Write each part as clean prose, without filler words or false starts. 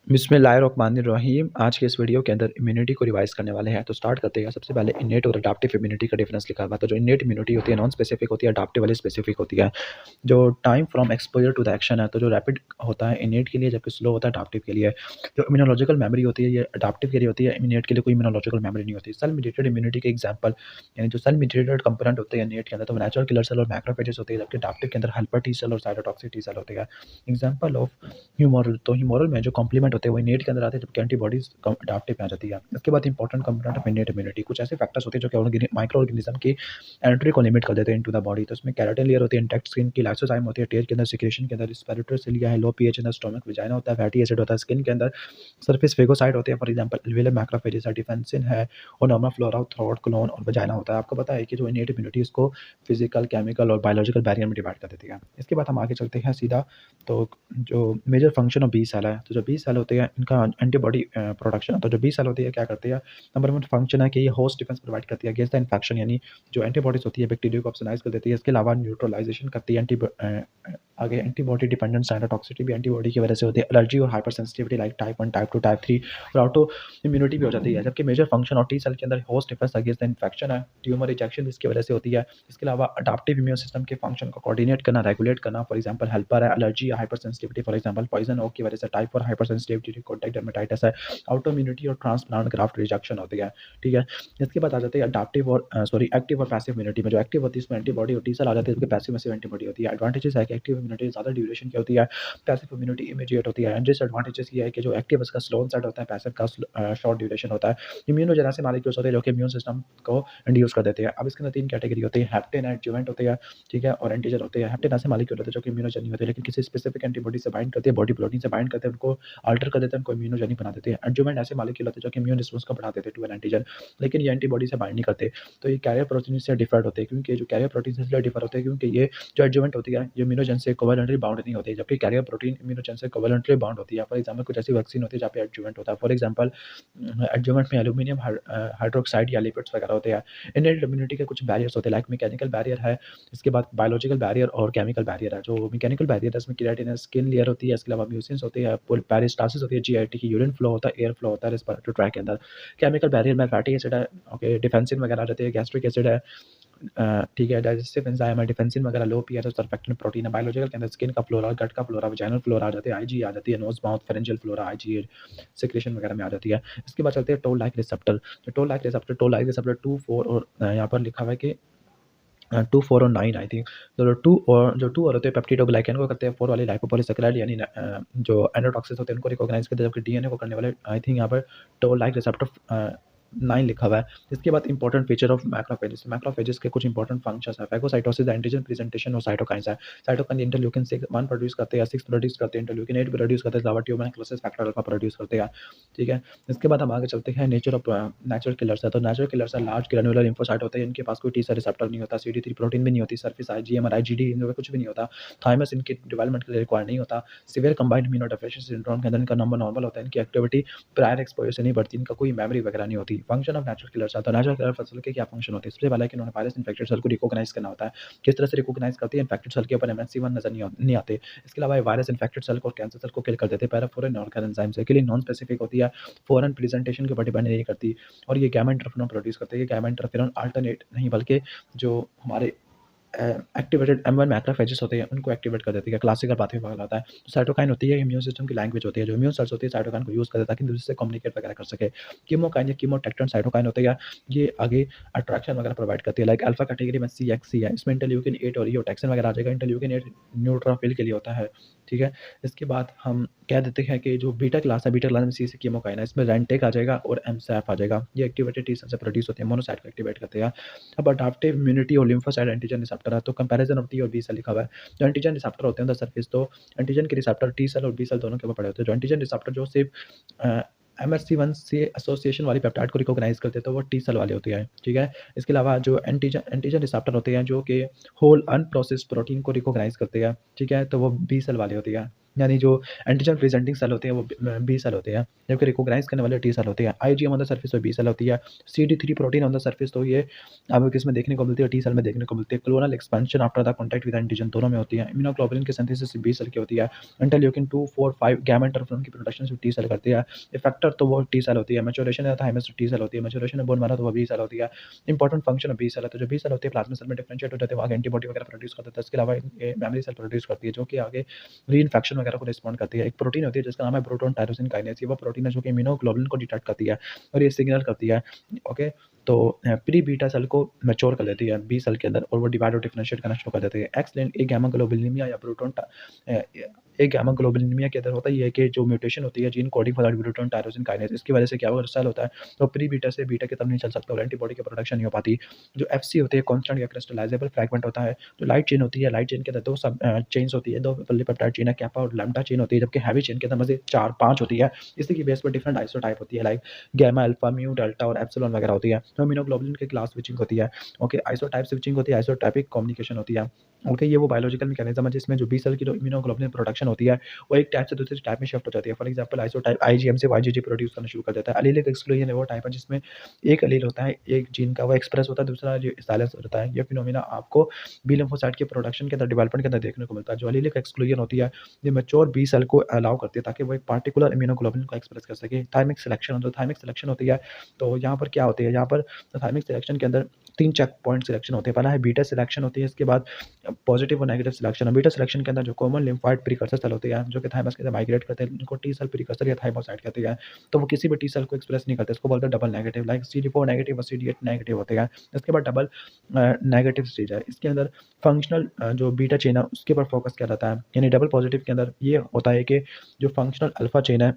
बिस्मिल्लाहिर्रहमानिर्रहीम। आज के इस वीडियो के अंदर इम्यूनिटी को रिवाइज़ करने वाले हैं। तो स्टार्ट करते हैं। सबसे पहले इन्नेट और अडैप्टिव इम्यूनिटी का डिफरेंस लिखा हुआ है। तो जो इन्नेट इम्यूनिटी होती है नॉन स्पेसिफिक होती है, अडैप्टिव वाली स्पेसिफिक होती है। जो time from exposure to the action है, तो जो रैपिड होता है इन्नेट के लिए, जबकि स्लो होता है अडैप्टिव के लिए। जो इम्यूनोलॉजिकल मेमोरी होती है ये अडैप्टिव के लिए होती है, इन्नेट के लिए कोई इम्यूनोलॉजिकल मेमोरी नहीं होती। सेल मीडिएटेड इम्यूनिटी के एग्जांपल, यानी जो सेल मीडिएटेड कंपोनेंट होते हैं इन्नेट के अंदर, तो वो नेचुरल किलर सेल और मैक्रोफेजेस होते हैं, जबकि अडैप्टिव के अंदर हेल्पर टी सेल और साइटोटॉक्सिक टी सेल होते हैं। एग्जांपल ऑफ ह्यूमरल, तो ह्यूमरल में जो कॉम्प्लीमेंट होते हैं वो इनेट के अंदर आते हैं, जबकि एंटीबॉडीज अडैप्टिव में आ जाती है। इसके बाद important component of innate immunity, कुछ ऐसे फैक्टर्स होते हैं जो कि माइक्रो ऑर्गेनिज्म की एंट्री को लिमिट कर देते हैं इनटू द बॉडी। तो इसमें केराटिन लेयर होती है, इंटैक्ट स्किन की लाइसोजाइम होती है, टेयर के अंदर सिक्रेशन के अंदर रेस्पिरेटरी सिलिया है, low pH in the stomach vagina होता है, फैटी एसिड होता है स्किन के अंदर, सरफेस फेगोसाइट होते हैं, फॉर एग्जांपल एल्वियोलर मैक्रोफेजेस है, डिफेंसिन है, और नॉर्मल फ्लोरा थ्रोट कोलोन और वजाइना होता है। आपको पता है कि जो इनेट इम्यूनिटी इसको फिजिकल, केमिकल और बायोलॉजिकल बैरियर में डिवाइड कर देती है। इसके बाद हम आगे चलते हैं सीधा। तो जो major function of B cell है, तो जो बी सेल होते हैं इनका एंटीबॉडी प्रोडक्शन है। तो जो बी सेल होती है क्या करती है, नंबर वन फंक्शन है कि ये होस्ट डिफेंस प्रोवाइड करती है अगेंस्ट द इन्फेक्शन, यानी जो एंटीबॉडीज होती है बैक्टीरिया को ऑप्सोनाइज कर देती है। इसके अलावा न्यूट्रलाइजेशन करती है आगे एंटीबॉडी डिपेंडेंट साइटोटॉक्सिसिटी भी एंटीबॉडी की वजह से होती है, एलर्जी और hyper sensitivity like type 1 type 2 type 3 और ऑटो इम्यूनिटी भी हो जाती है। जबकि मेजर फंक्शन और टी सेल के अंदर host defence against the infection है, ट्यूमर रिजेक्शन इसकी वजह से होती है। इसके अलावा अडैप्टिव इम्यून सिस्टम के फंक्शन को कोऑर्डिनेट करना, रेगुलेट करना, फॉर एग्जांपल हेल्पर है, एलर्जी या hypersensitivity, for example poison oak की वजह से, type 4 hypersensitivity contact dermatitis है, ऑटो इम्यूनिटी और ट्रांसप्लांट ग्राफ्ट रिजेक्शन होती है। ठीक है, इसके बाद आ जाते हैं अडैप्टिव और एक्टिव और पैसिव इम्यूनिटी में। जो एक्टिव होती है इसमें एंटीबॉडी और टी सेल आ जाती है, जबकि पैसिव में सिर्फ एंटीबॉडी होती है। एडवांटेजेस है कि एक्टिव इम्यूनिटी ज़्यादा ड्यूरेशन की होती है, पैसिव इम्यूनिटी इमीडिएट होती है। एंड डिसएडवांटेजेस ये है कि जो एक्टिव इसका स्लो ऑनसेट होता है, पैसिव का शॉर्ट ड्यूरेशन होता है। इम्यूनोजेनेसिस मॉलिक्यूल्स होते हैं जो कि इम्यून सिस्टम को इंड्यूस कर देते हैं। अब इसके अंदर 3 कैटेगरी होती है, हेप्टेन एडजुवेंट होते हैं, ठीक है, और एंटीजन होते हैं। हेप्टेन ऐसे मॉलिक्यूल होते हैं जो कि इम्यूनोजेनिक होते हैं, लेकिन किसी स्पेसिफिक एंटीबॉडी से बाइंड करते हैं, बॉडी प्रोटीन से बाइंड करते हैं, उनको अल्टर कर देते हैं, उनको इम्यूनोजेनिक बना देते हैं। एडजुवेंट ऐसे मॉलिक्यूल होते हैं जो कि इम्यून रिस्पॉन्स को बढ़ा देते हैं टू एन एंटीजन, लेकिन ये एंटीबॉडी से बाइंड नहीं करते। तो ये कैरियर प्रोटीन से डिफर होते हैं, क्योंकि जो कैरियर प्रोटीन से इसलिए डिफर होते हैं क्योंकि ये जो एडजुवेंट होती है ये इम्यूनोजेन से कोवेलेंटली बाउंड नहीं होती है, जबकि कैरियर प्रोटीन इम्यूनोजेन से कोवेलेंटली बाउंड होती है। फॉर एग्जांपल कुछ ऐसी वैक्सीन होती है जहाँ पे एडजुवेंट होता है, फॉर एग्जांपल एडजुवेंट में एल्यूमिनियम हाइड्रोक्साइड या लिपिड्स वगैरह होते हैं। इनहेरेंट इम्यूनिटी के कुछ बैरियर्स होते हैं, लाइक मैकेनिकल बैरियर है, इसके बाद बायोलॉजिकल बैरियर और केमिकल बैरियर है। जो मैकेनिकल बैरियर है इसमें केराटिन है, स्किन लेयर होती है, इसके अलावा म्यूसिन्स होती है, पेरिस्टासिस होती है, जीआईटी की यूरिन फ्लो होता है, एयर फ्लो होता है रेस्पिरेटरी ट्रैक के अंदर। केमिकल बैरियर में फैटी एसिड है, ओके, डिफेंसिन वगैरह आ जाती है, गैस्ट्रिक एसिड है, ठीक है, डाइजेस्टिव एंजाइम है, डिफेंसिन वगैरह, लो पीएच और सर्फेक्टेंट प्रोटीन है। बायोलॉजिकल के अंदर स्किन का फ्लोरा, गट का फ्लोरा, वजाइनल फ्लोरा आ जाती है, आईजी आ जाती है, nose mouth pharyngeal flora, IG secretion वगैरह में आ जाती है। इसके बाद चलते हैं टोल लाइक रिसेप्टर। जो टोल लाइक रिसेप्टर 2, 4 और यहाँ पर लिखा हुआ है कि 2, 4 और 9 आई थिंक। तो जो 2 और होते हैं पेप्टिडोग्लाइकन को करते हैं, 4 वाले लाइपोपॉलीसैकेराइड यानी जो एंडोटॉक्सिस होते हैं उनको रिकॉग्नाइज़ करते हैं, जबकि डीएनए को करने वाले आई थिंक यहाँ पर टोल लाइक रिसेप्टर 9 लिखा हुआ है। इसके बाद important feature of macrophages. Macrophages के कुछ इंपॉर्टेंट फंक्शंस हैं, फैगोसाइटोसिस, एंटीजन प्रेजेंटेशन और साइटोकाइन्स है। साइटोकाइन इंटरल्यूकिन 1 प्रोड्यूस करते हैं, 6 प्रोड्यूस करते हैं, इंटरल्यूकिन 8 प्रोड्यूस करते हैं, अलावा ट्यूबरकुलोसिस फैक्टर अल्फा प्रोड्यूस करते हैं। ठीक है, इसके बाद हम आगे चलते हैं नेचुरल किलर्स है। तो नेचुरल किलर्स है लार्ज ग्रैन्युलर लिम्फोसाइट होते हैं, इनके पास कोई टी सेल रिसेप्टर नहीं होता, सीडी3 प्रोटीन भी नहीं होती, सरफेस आईजीएम और आईजीडी इनमें कुछ भी नहीं होता, थाइमस इनके डेवलपमेंट के लिए रिक्वायर नहीं होता। सीवियर कंबाइंड इम्यूनोडेफिशिएंसी सिंड्रोम के अंदर इनका नंबर नॉर्मल होता है, इनकी एक्टिविटी प्रायर एक्सपोजर से नहीं बढ़ती, इनका कोई मेमोरी वगैरह नहीं होती। फंक्शन ऑफ नेचुरल किलर्स है। तो नेचुरल किलर फसल के क्या फंक्शन होते हैं? सबसे पहला है कि इन्होंने वायरस इन्फेक्टेड सेल को रिकॉग्नाइज करना होता है। किस तरह से रिकॉग्नाइज करती है? इन्फेक्टेड सेल के ऊपर एमएससी1 नजर नहीं आते। इसके अलावा वायरस इन्फेक्टेड सेल को, कैंसर सेल को किल कर देते हैं पैराफोरन ऑर्गन एंजाइम से, के लिए नॉन स्पेसिफिक होती है, फॉरेन प्रेजेंटेशन के ऊपर डिपेंड नहीं करती, और ये गामा इंटरफेरॉन प्रोड्यूस करते हैं। गामा इंटरफेरॉन अल्टरनेट नहीं बल्कि जो हमारे एक्टिवेटेड M1 मैक्रोफेजेस होते हैं उनको एक्टिवेट कर देती है, क्लासिकल पाथवे कहा जाता है। तो साइटोकाइन होती है इम्यून सिस्टम की लैंग्वेज होती है, जो इम्यून सेल्स होती है साइटोकाइन को यूज़ कर देता है ताकि दूसरे से कम्युनिकेट वगैरह कर सके। कीमोकाइन या कीमोटेक्टिन साइटोकाइन होते हैं, ये आगे अट्रैक्शन वगैरह प्रोवाइड करती है, लाइक अल्फा कैटेगरी में CXC है, इसमें इंटरल्यूकिन 8 और ईओटैक्सिन वगैरह आ जाएगा। इंटरल्यूकिन 8 न्यूट्रोफिल के लिए होता है, ठीक है। इसके बाद हम कह देते हैं कि जो बीटा क्लास है, बीटा क्लास में C से कीमोकाइन है, इसमें रेंटेक आ जाएगा और MSAF आ जाएगा। ये एक्टिवेटेड टी सेल से प्रोड्यूस होती है, मोनोसाइट को एक्टिवेट करते हैं। अब अडैप्टिव इम्यूनिटी और लिम्फोसाइट एंटीजन रिसेप्टर है, तो कंपैरिजन ऑफ टी और बी सेल लिखा हुआ है। जो एंटीजन रिसेप्टर होते हैं द सरफेस, तो एंटीजन के रिसेप्टर टी सेल और बी सेल दोनों के ऊपर पड़े होते हैं। जो एंटीजन रिसेप्टर जो सिर्फ MHC1 से एसोसिएशन वाली पेप्टाइड को रिकॉग्नाइज करते हैं, तो वो टी सेल वाले होते हैं, ठीक है। इसके अलावा जो एंटीजन एंटीजन रिसेप्टर होते हैं जो कि होल अनप्रोसेस्ड प्रोटीन को रिकॉग्नाइज करते हैं, ठीक है, तो वो बी सेल वाले होते हैं। यानी जो एंटीजन प्रेजेंटिंग सेल होते हैं वो बी सेल होते हैं, जबकि रिकॉग्नाइज करने वाले टी सेल होते हैं। आईजीएम ऑन द सर्फेस तो बी सेल होती है। CD3 protein on the surface तो ये आपको किसमें देखने को मिलती है, टी सेल में देखने को मिलती है। Clonal expansion after the contact with antigen दोनों में होती है। इम्यूनोग्लोबुलिन की सिंथेसिस बी सेल की होती है। इंटरल्यूकिन 2, 4, 5 गामा इंटरफेरोन की प्रोडक्शन से टी सेल करती है। इफेक्टर तो वो टी सेल होती है। मैच्योरेशन या थाइमस टी सेल होती है। मैच्योरेशन बोन मैरो तो वो बी सेल होती है। Important function of B cell है, तो जो बी सेल होती है प्लाज्मा सेल में डिफरेंशिएट हो जाते हैं, वहाँ एंटीबॉडी वगैरह प्रोड्यूस कर देता है। इसके अलावा ये मेमोरी सेल प्रोड्यूस करती है, जो कि आगे री-इन्फेक्शन वगैरह को रिस्पॉन्ड करती है। एक प्रोटीन होती है जिसका नाम है प्रोटॉन टायरोसिन काइनेज, ये वो प्रोटीन है जो कि इम्यूनोग्लोबुलिन को डिटेक्ट करती है और ये सिग्नल करती है। ओके, तो प्री बीटा सेल को मैच्योर कर लेती है बी सेल के अंदर और वो डिवाइड और डिफरेंशिएट करना शुरू कर देती है। एक्स लिंक्ड ए गामा ग्लोबुलिनिमिया या प्रोटॉन एक गामा ग्लोबुलिनिमिया के अंदर होता ही है कि जो म्यूटेशन होती है gene coding for proton tyrosine kinase, इसकी वजह से क्या होगा, सेल होता है तो प्री बीटा से बीटा की तरफ नहीं चल सकता और एंटीबॉडी की प्रोडक्शन नहीं हो पाती। जो एफसी होती है कांस्टेंट या क्रिस्टलाइजेबल फ्रैगमेंट होता है। जो लाइट चेन होती है, लाइट चेन के अंदर दो सब चेन्स होती है, दो पॉलीपेप्टाइड चेन है, कैपा और लैम्डा चेन होती है, जबकि हैवी चेन के अंदर मज़े 4-5 होती है। इसी की बेस पर डिफरेंट आइसोटाइप होती है, like gamma, alpha, mu, delta और एप्सिलॉन वगैरह होती है। तो इम्यूनोग्लोबुलिन की क्लास स्विचिंग होती है। ओके, आइसोटाइप स्विचिंग होती है, आइसोटॉपिक कम्युनिकेशन होती है। ओके, ये वो बायोलॉजिकल मैकेनिज्म है जिसमें जो बी सेल की जो इम्यूनोग्लोबुलिन प्रोडक्शन होती है वो एक टाइप से दूसरे टाइप में शिफ्ट हो जाती है। फॉर एग्जांपल आइसोटाइप आईजीएम से वाईजीजी प्रोड्यूस करना शुरू कर देता है। एलीलिक एक्सक्लूजन वो टाइप है जिसमें एक एलील होता है, एक जीन का वो एक्सप्रेस होता है, दूसरा जो साइलेंस होता है। ये फिनोमेना आपको बी लिम्फोसाइट के प्रोडक्शन के अंदर, डेवलपमेंट के अंदर देखने को मिलता है। जो एलीलिक एक्सक्लूजन होती है ये मैच्योर बी सेल को अलाउ करती है ताकि वो एक पार्टिकुलर इम्यूनोग्लोबुलिन को एक्सप्रेस कर सके। थाइमिक सिलेक्शन, जो थाइमिक सिलेक्शन होती है तो यहाँ पर क्या होती है, यहाँ पर थाइमिक सिलेक्शन के अंदर 3 चेक पॉइंट सिलेक्शन होते हैं। पहला है बीटा सिलेक्शन होती है, इसके बाद पॉजिटिव और नेगेटिव सिलेक्शन है। बीटा सिलेक्शन के अंदर जो कॉमन लिम्फोइड प्रीकर्सर सेल होते हैं जो कि थाइमस के अंदर माइग्रेट करते हैं, इनको टी सेल प्रीकर्सर या थाइमोसाइट कहते हैं। तो वो किसी भी टी सेल को एक्सप्रेस नहीं करते, इसको बोलते हैं double negative, like CD4 negative और CD8 नेगेटिव होते हैं। इसके बाद डबल नेगेटिव स्टेज है, इसके अंदर फंक्शनल जो बीटा चेन है उसके ऊपर फोकस किया जाता है। यानी डबल पॉजिटिव के अंदर ये होता है कि जो फंक्शनल अल्फा चेन है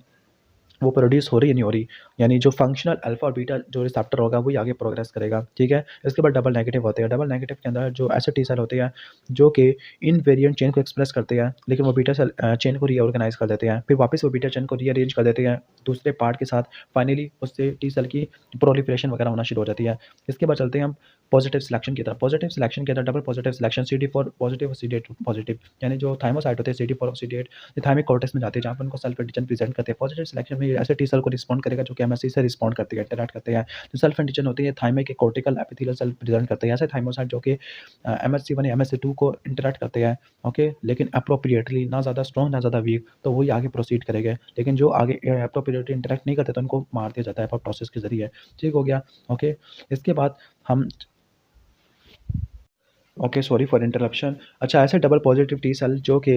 वो प्रोड्यूस हो रही है नहीं हो रही, यानी जो फंक्शनल अल्फा और बीटा जो रिसेप्टर होगा वही आगे प्रोग्रेस करेगा, ठीक है। इसके बाद डबल नेगेटिव होते हैं। डबल नेगेटिव के अंदर जो ऐसे टी सेल होते हैं जो कि इनवेरिएंट चेन को एक्सप्रेस करते हैं, लेकिन वो बीटा सेल चेन को रीऑर्गेनाइज कर देते हैं, फिर वापस वो बीटा चेन को रीअरेंज कर देते हैं दूसरे पार्ट के साथ। फाइनली उससे टी सेल की प्रोलिफरेशन वगैरह होना शुरू हो जाती है। इसके बाद चलते हैं हम पॉजिटिव सिलेक्शन की तरफ। पॉजिटिव सिलेक्शन के अंदर double positive selection, CD4 positive और CD8 पॉजिटिव, यानी जो थाइमोसाइट होते हैं CD4 और CD8 ये थाइमिक कॉर्टेक्स में जाते हैं जहाँ पर उनको सेल्फ एंटीजन प्रेजेंट करते हैं। पॉजिटिव सिलेक्शन में ये ऐसे टी सेल को रिस्पॉन्ड करेगा जो कि एमएससी से रिस्पॉन्ड करती है, इंटरैक्ट करते हैं। जो सेल्फ एंटीजन होती है थाइमिक के कॉर्टिकल एपिथेलियल सेल प्रेजेंट करते हैं, ऐसे थाइमोसाइट जो कि MHC1 या MHC2 को इंटरैक्ट करते हैं। ओके, लेकिन अप्रोप्रिएटली, ना ज़्यादा स्ट्रॉन्ग ना ज़्यादा वीक, तो वही आगे प्रोसीड करेंगे। लेकिन जो आगे अप्रोप्रिएटली इंटरैक्ट नहीं करते तो उनको मार दिया जाता है एपोप्टोसिस के जरिए। ठीक हो गया। ओके, इसके बाद हम ओके, सॉरी फॉर इंटरप्शन। अच्छा, ऐसे डबल पॉजिटिव टी सेल जो कि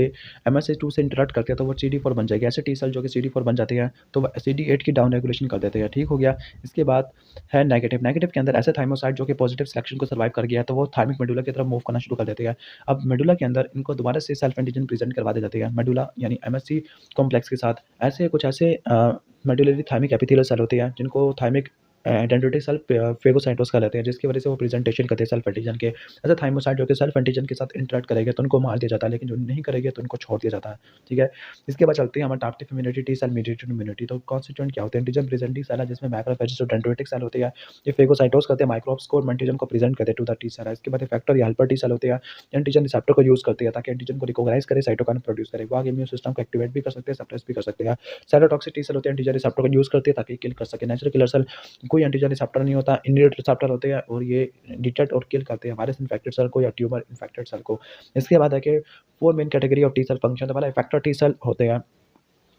MSH2 से इंटरैक्ट करते हैं तो वो CD4 बन जाएगी। ऐसे टी सेल जो कि CD4 बन जाते हैं तो वो CD8 की डाउन रेगुलेशन कर देते हैं। ठीक हो गया। इसके बाद है नेगेटिव। नेगेटिव के अंदर ऐसे थाइमोसाइट जो कि पॉजिटिव सिलेक्शन को सर्वाइव कर गया है तो वो थाइमिक मेडुला की तरफ मूव करना शुरू कर देते हैं। अब मेडुला के अंदर इनको दोबारा से सेल्फ एंटीजन प्रेजेंट करवा दी जाती है, मेडुला यानी MSC कॉम्प्लेक्स के साथ। ऐसे कुछ ऐसे मेडुलरी थाइमिक एपिथेलियल सेल होते हैं जिनको थाइमिक डेंड्रिटिक सेल फेगोसाइटोस कहलाते हैं, जिसकी वजह से वो प्रेजेंटेशन करते हैं सेल्फ एंटीजन के। ऐसे थाइमोसाइट जो कि सेल्फ एंटीजन के साथ इंटरैक्ट करेंगे तो उनको मार दिया जाता है, लेकिन जो नहीं करेंगे तो उनको छोड़ दिया जाता है, ठीक है। इसके बाद चलते हैं हमारे adaptive immunity, T cell mediated immunity. तो कॉन्स्टिट्यूएंट क्या होते हैं, एंटीजन प्रेजेंटिंग सेल है जिसमें मैक्रोफेजेस और डेंड्रिटिक सेल होते हैं, ये फेगोसाइटोस करते हैं माइक्रोब्स को और एंटीजन को प्रेजेंट करते हैं टू द टी सेल। इसके बाद इफेक्टर या हेल्पर टी सेल होते हैं, एंटीजन रिसेप्टर को यूज करते हैं ताकि एंटीजन को रिकॉग्नाइज करे, साइटोकाइन प्रोड्यूस करे, वो आगे इम्यून सिस्टम को एक्टिवेट भी कर सकते हैं, सप्रेस भी कर सकते हैं। साइटोटॉक्सिक टी सेल होते हैं, एंटीजन रिसेप्टर को यूज करते हैं ताकि किल कर सके। नेचुरल किलर सेल कोई एंटीजन रिसेप्टर नहीं होता, इनएट रिसेप्टर होते हैं और ये डिटेक्ट और किल करते हैं वायरस इन्फेक्टेड सेल को या ट्यूमर इन्फेक्टेड सेल को। इसके बाद है कि 4 main category of T cell function. तो पहला इफेक्टर टी सेल होते हैं,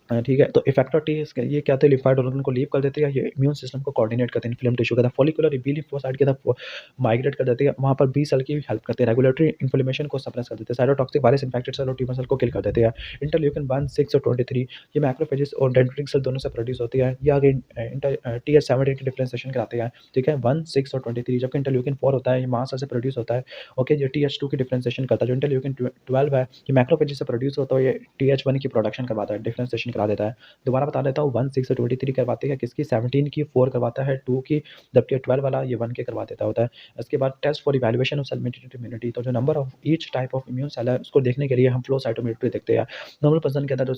ठीक है। तो इफेक्टर टी ये क्या होते हैं, लिम्फोइड ऑर्गन को लीव कर देते हैं, ये इम्यून सिस्टम को कोऑर्डिनेट करते हैं, इन्फ्लेम टिश्यू के साथ फॉलिकुलर बी लिम्फोसाइट के साथ माइग्रेट कर देते हैं, वहाँ पर बी सेल की हेल्प करते हैं, रेगुलेटरी इन्फ्लेमेशन को सप्रेस कर देते हैं, साइटोटॉक्सिक वायरस इन्फेक्टेड सेल और ट्यूमर सेल को किल कर देते हैं। इंटरल्यूकिन 1, 6 और 23 ये मैक्रोफेजेस और डेंड्रिटिक सेल दोनों से प्रोड्यूस होती है, ये आगे TH17 की डिफरेंशिएशन कराते हैं, ठीक है, 1, 6 और 23। जबकि इंटरल्यूकिन 4 होता है ये मास सेल से प्रोड्यूस होता है, ओके, ये TH2 की डिफरेंशिएशन करता है। जो इंटरल्यूकिन 12 है ये मैक्रोफेजेस से प्रोड्यूस होता है, ये TH1 की प्रोडक्शन करवाता है, डिफरेंशिएशन करा देता है। दोबारा बता देता हूँ, 1 6 से 23 करवाती है किसकी, 17 की 4 करवाता है 2 की, जबकि 12 वाला ये 1 के करवा देता होता है। इसके बाद test for evaluation of cell mediated immunity, तो जो number of each type of immune cell है उसको देखने के लिए हम फ्लो साइटोमेट्री देखते हैं। नॉर्मल पर्सन के अंदर जो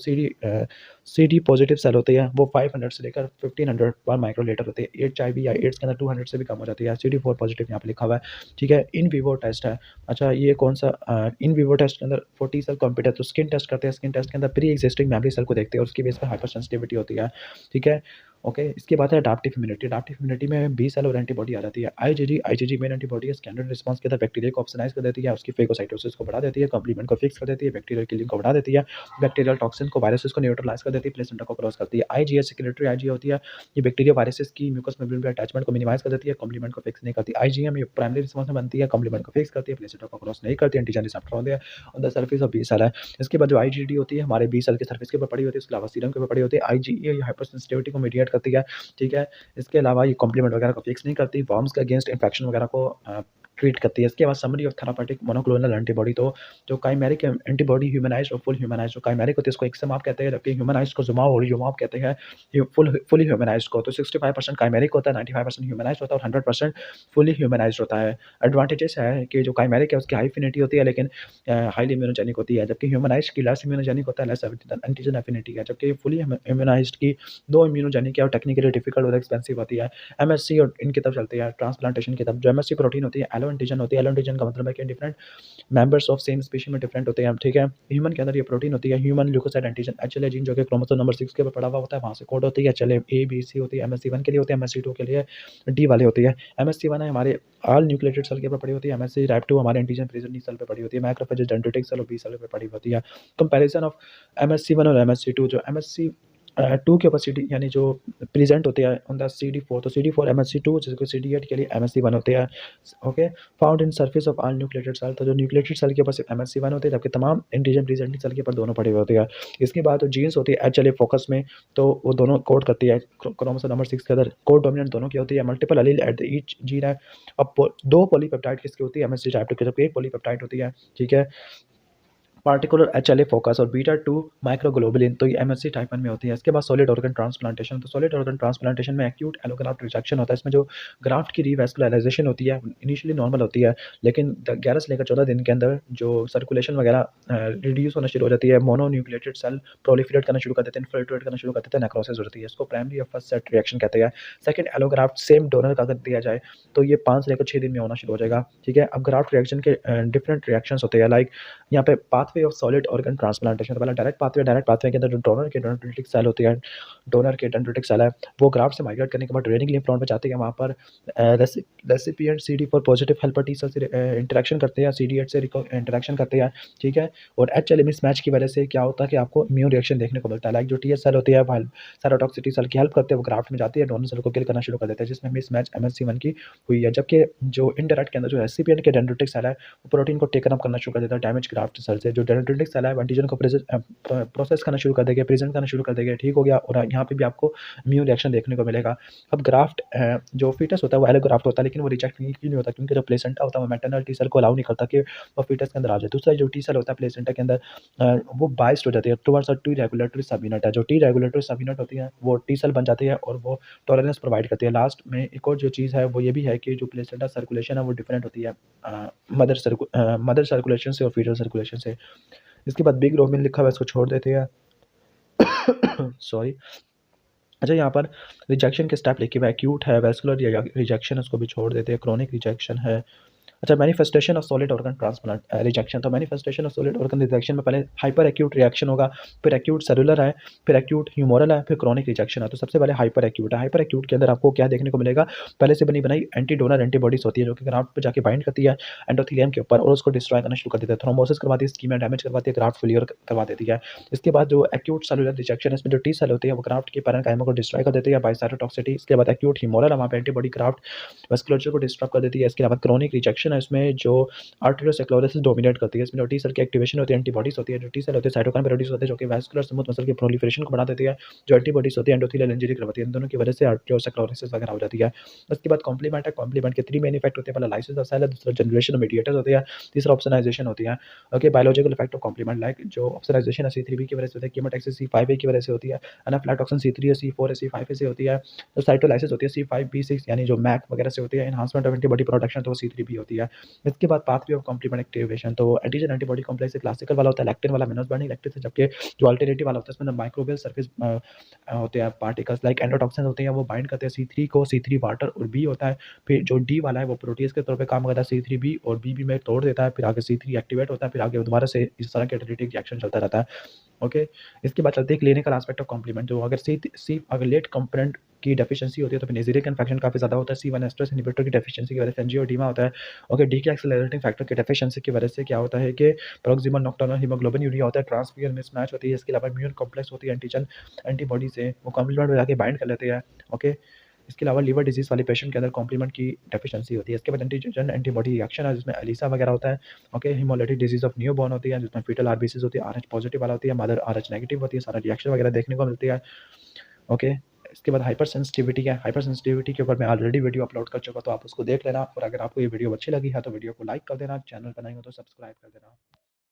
CD पॉजिटिव सेल होती है वो 500 से लेकर 1500 पर माइक्रोलीटर होती है। HIV या एड्स के अंदर 200 से भी कम हो जाती है। CD4 पॉजिटिव यहाँ पे लिखा हुआ है, ठीक है। इन विवो टेस्ट है। अच्छा, ये कौन सा इन विवो टेस्ट के अंदर 40 सेल कंप्यूटर, तो स्किन टेस्ट करते हैं। स्किन टेस्ट के अंदर प्री एग्जिस्टिंग मेमोरी सेल को देखते हैं, उसकी बेस पर हाइपर सेंसिटिविटी होती है, ठीक है। ओके, इसके बाद है अडैप्टिव इम्यूनिटी। अडैप्टिव इम्यूनिटी में बी सेल और एंटीबॉडी आ जाती है। आईजीजी मेन एंटीबॉडी है, स्टैंडर्ड रिस्पांस के अंदर बैक्टीरिया को ऑप्सोनाइज कर देती है, उसकी फेगोसाइटोसिस को बढ़ा देती है, कॉम्प्लीमेंट को फिक्स कर देती है, बैक्टीरियल किलिंग को बढ़ा देती है, बैक्टीरियल टॉक्सिन को, वायरसेस को न्यूट्रलाइज कर देती है, प्लेसेंटा को क्रॉस करती है। आईजीएस सेक्रेटरी आईजी होती है, ये बैक्टीरिया वायरसेस की म्यूकस मेम्ब्रेन पे अटैचमेंट को मिनिमाइज कर देती है, कॉम्प्लीमेंट को फिक्स नहीं करती। आईजीएम ये प्राइमरी रिस्पांस में बनती है, कॉम्प्लीमेंट को फिक्स करती है, प्लेसेंटा को क्रॉस नहीं करती, एंटीजन रिसेप्टर होते हैं on the surface of B cell है। इसके बाद जो आईजीडी होती है हमारे बी सेल के सर्फेस के ऊपर पड़ी होती है, उसके अलावा सीरम के ऊपर पड़ी होती है। आईजीई ये हाइपर सेंसिटिविटी को मीडिएट करती है, ठीक है। इसके अलावा ये कॉम्प्लीमेंट वगैरह को फिक्स नहीं करती, वर्म्स के अगेंस्ट इन्फेक्शन वगैरह को ट्रीट करती है। इसके बाद summary of therapeutic monoclonal antibody, तो जो काइमेरिक एंटीबॉडी ह्यूमनाइज्ड और फुल ह्यूमनाइज्ड, जो काइमेरिक होती है इसको एक्समाप कहते हैं, जबकि ह्यूमनाइज्ड को जुमाब और यूमाब कहते हैं। ये फुली ह्यूमनाइज्ड को तो 65% काइमेरिक होता है, 95% ह्यूमनाइज्ड होता है और 100% फुली ह्यूमनाइज्ड होता है। एडवांटेजेस है कि जो काइमेरिक है उसकी हाई एफिनिटी होती है लेकिन हाईली इम्यूनोजेनिक होती है, जबकि ह्यूमनाइज्ड की लेस इम्यूनोजेनिक होता है, लेस एंटीजन एफिनिटी है, जबकि फुली इम्यूनाइज्ड की दो इम्यूनोजेनिक है और टेक्निकली डिफिकल्ट और एक्सपेंसिव होती है। एमएससी और इनकी तरफ चलती है, ट्रांसप्लांटेशन की तरफ। जो एमएससी प्रोटीन होती है एलो एंटीजन होती है। एलो एंटीजन का मतलब है कि different members of same species में डिफरेंट होते हैं, ठीक है। ह्यूमन के अंदर ये प्रोटीन होती है human leukocyte antigen HLA gene, जो कि क्रोमोसोम नंबर 6 के ऊपर पड़ा हुआ होता है, वहां से कोड होती है। एचएलए ए बी सी होती है, एमएससी 1 के लिए होती है, एमएससी 2 के लिए डी वाले होती है। एमएससी 1 है हमारे ऑल न्यूक्लिएटेड सेल के ऊपर पड़ी होती है, एमएससी टाइप 2 हमारे एंटीजन प्रेजेंट सेल पे पड़ी होती है, मैक्रोफेज डेंड्रिटिक सेल और बी सेल पे पड़ी होती है। कंपैरिजन ऑफ एमएससी 1 और एमएससी 2, जो एमएससी 2 के ऊपर CD यानी जो प्रेजेंट होते हैं ऑन द CD4, तो CD4 MSC2 जिसको CD8 के लिए MSC1 होते हैं, okay. Found in surface of all nucleated cell, तो जो न्यूक्लिएटेड सेल के ऊपर सिर्फ MSC1 होते हैं, जबकि तमाम एंटीजन प्रेजेंटिंग सेल के ऊपर दोनों पड़े हुए होते हैं। इसके बाद जो जीन्स होती है HLA फोकस में, तो वो दोनों कोड करती है क्रोमोसोम नंबर 6 के अंदर, कोड डोमिनेंट दोनों की होती है। Multiple allele at the each gene है। अब दो पॉलीपेप्टाइड किसकी होती है, MSC टाइप 2 की, जबकि एक पॉलीपेप्टाइड होती है, ठीक है। पार्टिकुलर HLA फोकस और बीटा 2 माइक्रोग्लोबुलिन, तो ये MSC टाइप 1 में होती है। इसके बाद सॉलिड ऑर्गन ट्रांसप्लांटेशन, तो सॉलिड ऑर्गन ट्रांसप्लांटेशन में एक्यूट एलोग्राफ्ट रिजेक्शन होता है। इसमें जो ग्राफ्ट की रीवैस्कुलराइजेशन होती है इनिशियली नॉर्मल होती है, लेकिन 11 से लेकर 14 दिन के अंदर जो सर्कुलेशन वगैरह रिड्यूस होना शुरू हो जाती है, मोनोन्यूक्लिएटेड सेल प्रोलिफरेट करना शुरू कर देते हैं, इन्फिल्ट्रेट करना शुरू कर देते हैं, नेक्रोसिस होती है। इसको प्राइमरी और फर्स्ट सेट रिएक्शन कहते हैं। सेकंड, एलोग्राफ्ट सेम डोनर का अगर दिया जाए तो ये 5 से लेकर 6 दिन में होना शुरू हो जाएगा, ठीक है। अब ग्राफ्ट रिएक्शन के डिफरेंट रिएक्शंस होते हैं, लाइक यहाँ पे pathway of solid organ transplantation, तो पहला डायरेक्ट पाथवे के अंदर जो डोनर के डेंड्रिटिक सेल होती है, डोनर के डेंड्रिटिक सेल है, वो ग्राफ्ट से माइग्रेट करने के बाद ड्रेनिंग लिम्फ नोड पे जाती है। वहाँ पर recipient CD4 positive helper T cell से इंटरेक्शन करते हैं, CD8 से इंटरेक्शन करते हैं, ठीक है। और HLA मिसमैच की वजह से क्या होता है कि आपको इम्यून रिएक्शन देखने को मिलता है, लाइक जो TS सेल होती है साइटोटॉक्सिसिटी सेल की हेल्प करते हैं, वो ग्राफ्ट में जाती है, डोनर सेल को किल करना शुरू कर देते हैं, जिसमें मिसमैच MSC1 की हुई है। जबकि जो इनडायरेक्ट के अंदर जो रेसिपिएंट के डेंड्रिटिक सेल है वो प्रोटीन को टेकन अप करना शुरू कर देता है डैमेज ग्राफ्ट सेल से। जो डेंड्रिटिक सेल है एंटीजन को प्रोसेस करना शुरू कर देंगे, प्रेजेंट करना शुरू कर देंगे, ठीक हो गया। और यहाँ पे भी आपको इम्यून रिएक्शन देखने को मिलेगा। अब ग्राफ्ट जो फीटस होता है वो एलोग्राफ्ट होता है, लेकिन वो रिजेक्ट नहीं होता, क्योंकि जो प्लेसेंटा होता है वो मैटरनल टी सेल को अलाउ नहीं करता कि वो फीटस के अंदर आ जाए। दूसरा जो टी सेल होता है प्लेसेंटा के अंदर वो बाइस्ड हो जाती है टुवर्ड्स टी रेगुलेटरी सब यूनिट है। जो टी रेगुलेटरी सब यूनिट होती है वो टी सेल बन जाती है और वो टॉलरेंस प्रोवाइड करती है। लास्ट में एक और जो चीज़ है वो ये भी है कि जो प्लेसेंटा सर्कुलेशन है वो डिफरेंट होती है मदर सर्कुलेशन से और फीटल सर्कुलेशन से। इसके बाद बिग रोमिन लिखा हुआ है, इसको छोड़ देते हैं। सॉरी। अच्छा, यहाँ पर रिजेक्शन के स्टेप लिखे हुए हैं, एक्यूट है, वैस्कुलर रिजेक्शन उसको भी छोड़ देते हैं, क्रोनिक रिजेक्शन है। अच्छा, manifestation of solid organ transplant rejection, तो manifestation of solid organ rejection में पहले हाइपर एक्यूट रिएक्शन होगा, फिर एक्यूट सेलुलर है, फिर एक्यूट ह्यूमोरल है, फिर क्रोनिक रिजेक्शन है। तो सबसे पहले हाइपर एक्यूट है। हाइपर एक्यूट के अंदर आपको क्या देखने को मिलेगा, पहले से बनी बनाई एंटी डोनर एंटीबॉडीज होती है जो कि ग्राफ्ट पे जाके बाइंड करती है एंडोथेलियम के ऊपर और उसको डिस्ट्रॉय करना शुरू कर देती है, थ्रोम्बोसिस करवाती है, स्कीमा डैमेज करवाती है, ग्राफ्ट फेलियर करवा देती है। इसके बाद जो एक्यूट सेलुलर रिजेक्शन है, इसमें जो टी सेल होती है वो ग्राफ्ट के पैरेन्काइमा को डिस्ट्रॉय कर देती है बाय साइटोटॉक्सिसिटी। इसके बाद एक्यूट ह्यूमोरल है, वहाँ पे एंटीबॉडी ग्राफ्ट वेस्कुलर को डिस्ट्रॉय कर देती है। इसके अलावा क्रोनिक रिजेक्शन रिएक्शन है इसमें जो आर्टेरियोस्क्लेरोसिस डोमिनेट करती है। इसमें जो टी सेल की एक्टिवेशन होती है, एंटीबॉडीज़ होती है, जो टी सेल होते हैं साइटोकाइन प्रोड्यूस होते हैं जो कि वैस्कुलर स्मूथ मसल के प्रोलिफरेशन को बढ़ा देती है। जो एंटीबॉडीज़ होती है एंडोथेलियल इंजरी करवाती है। इन दोनों की वजह से आर्टेरियोस्क्लेरोसिस वगैरह हो जाती है। उसके बाद कॉम्प्लीमेंट है, कॉम्प्लीमेंट के 3 मेन इफेक्ट होते हैं। पहला लाइसिस ऑफ सेल है, दूसरा जनरेशन ऑफ मीडिएटर्स होती है, तीसरा ऑप्सोनाइजेशन होती है। Okay, biological effect of complement like जो ऑप्सोनाइजेशन है C3b की वजह से होता है, कीमोटैक्सिस C5a की वजह से होती है, एनाफ्लैटॉक्सिन C3 है, C4 है, C5a से होती है। जो साइटोलाइसिस होती है C5b6 यानी जो मैक वगैरह से होती है, एनहांसमेंट ऑफ एंटीबॉडी प्रोडक्शन तो वो C3b होती है। इसके बाद पाथवे ऑफ कॉम्प्लीमेंट एक्टिवेशन तो एंटीजन एंटीबॉडी कॉम्प्लेक्स एक क्लासिकल वाला होता है, लैक्टिन वाला मेनस बाइंडिंग लैक्टिन से, जबकि जो अल्टरनेटिव वाला होता है उसमें माइक्रोबियल सरफेस होते हैं पार्टिकल्स लाइक एंडोटॉक्सिन होते हैं, वो बाइंड करते हैं C3 को, C3 वाटर और B होता है। फिर जो D वाला है वो प्रोटीज के तौर पे काम करता है, C3b और B में तोड़ देता है, फिर आगे C3 एक्टिवेट होता है, फिर आगे दोबारा से इस तरह के कैटालिटिक रिएक्शन चलता रहता है। ओके, इसके बाद चलते हैं क्लिनिकल एस्पेक्ट ऑफ कॉम्प्लीमेंट। जो अगर सी अगर लेट कंपोनेंट की डेफिशिएंसी होती है तो फिर नेज़िरिक इन्फेक्शन काफ़ी ज़्यादा होता है। C1 एस्ट्रेस इन्हिबिटर की डेफिशिएंसी की वजह से एंजियोडीमा होता है। ओके, डी के एक्सेलरेटिंग फैक्टर की डेफिशिएंसी की वजह से क्या होता है कि प्रोक्सिमल नॉक्टर्नल हीमोग्लोबिन यूरिया होता है, ट्रांसफियर मिसमैच होती है। इसके अलावा इम्यून कॉम्प्लेक्स होती है, एंटीजन एंटीबॉडी से वो कॉम्प्लीमेंट में जाके बाइंड कर लेते हैं। ओके, इसके अलावा लिवर डिजीज़ वाले पेशेंट के अंदर कॉम्प्लीमेंट की डेफिशिएंसी होती है। इसके बाद एंटीजन एंटीबॉडी रिएक्शन है जिसमें एलिसा वगैरह होता है। Okay, haemolytic disease of newborn होती है जिसमें फीटल आरबीसीज़ होती है, आरएच पॉजिटिव वाला होती है, मदर आरएच नेगेटिव होती है, सारा रिएक्शन वगैरह देखने को मिलती है। ओके, इसके बाद हाइपर सेंसिटिविटी है। हाइपर सेंसिटिविटी के ऊपर मैं ऑलरेडी वीडियो अपलोड कर चुका, तो आप उसको देख लेना। और अगर आपको ये वीडियो अच्छी लगी है तो वीडियो को लाइक कर देना, चैनल पर नए हो तो सब्सक्राइब कर देना।